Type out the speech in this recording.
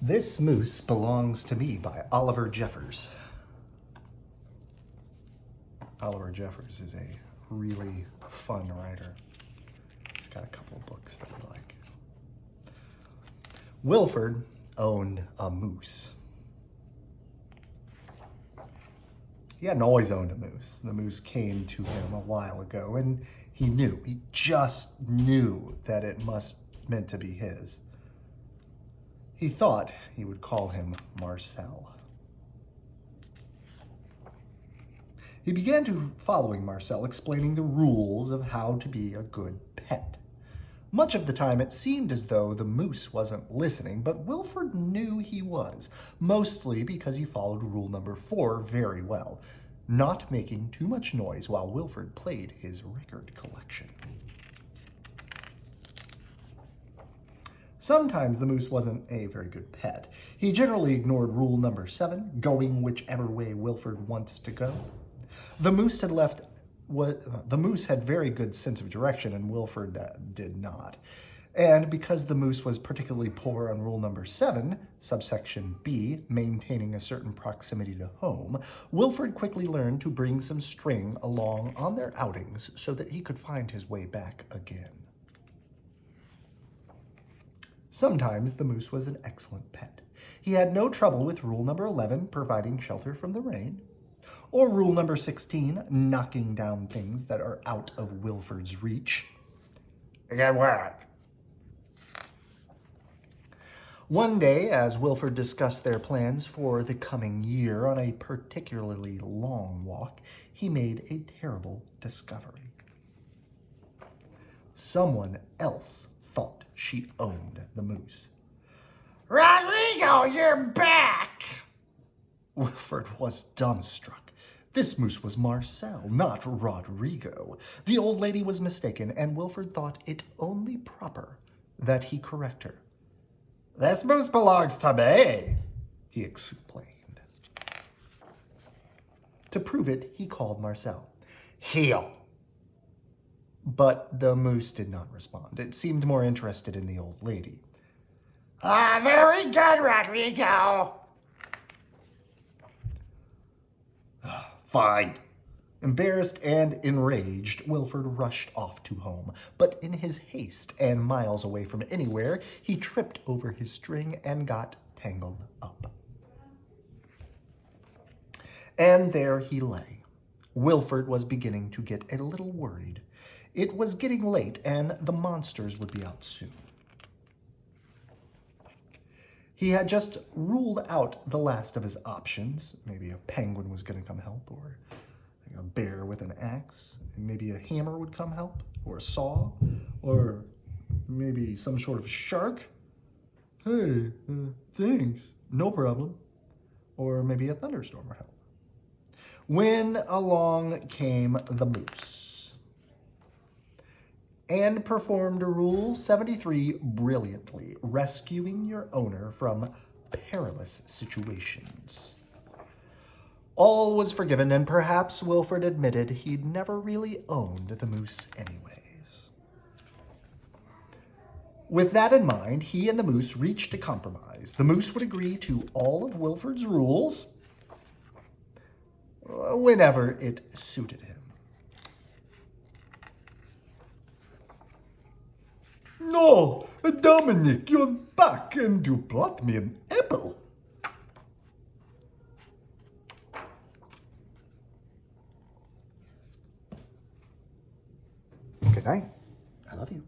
This Moose Belongs to Me by Oliver Jeffers. Oliver Jeffers is a really fun writer. He's got a couple of books that I like. Wilford owned a moose. He hadn't always owned a moose. The moose came to him a while ago, and he just knew that it meant to be his. He thought he would call him Marcel. He began following Marcel, explaining the rules of how to be a good pet. Much of the time, it seemed as though the moose wasn't listening, but Wilford knew he was, mostly because he followed rule number 4 very well, not making too much noise while Wilford played his record collection. Sometimes the moose wasn't a very good pet. He generally ignored rule number 7, going whichever way Wilford wants to go. The moose had very good sense of direction, and Wilford did not. And because the moose was particularly poor on rule number 7, subsection B, maintaining a certain proximity to home, Wilford quickly learned to bring some string along on their outings so that he could find his way back again. Sometimes the moose was an excellent pet. He had no trouble with rule number 11, providing shelter from the rain, or rule number 16, knocking down things that are out of Wilford's reach. Good work. One day, as Wilford discussed their plans for the coming year on a particularly long walk, he made a terrible discovery. Someone else thought she owned the moose. Rodrigo, you're back! Wilford was dumbstruck. This moose was Marcel, not Rodrigo. The old lady was mistaken, and Wilford thought it only proper that he correct her. This moose belongs to me, he explained. To prove it, he called Marcel. Heel. But the moose did not respond. It seemed more interested in the old lady. Very good, Rodrigo. Fine. Embarrassed and enraged, Wilford rushed off to home. But in his haste and miles away from anywhere, he tripped over his string and got tangled up. And there he lay. Wilford was beginning to get a little worried. It was getting late, and the monsters would be out soon. He had just ruled out the last of his options. Maybe a penguin was going to come help, or a bear with an axe. Maybe a hammer would come help, or a saw, or maybe some sort of shark. Hey, thanks. No problem. Or maybe a thunderstorm would help. When along came the moose and performed Rule 73 brilliantly, rescuing your owner from perilous situations. All was forgiven, and perhaps Wilford admitted he'd never really owned the moose anyways. With that in mind, he and the moose reached a compromise. The moose would agree to all of Wilford's rules whenever it suited him. No, Dominic, you're back and you brought me an apple. Good night. I love you.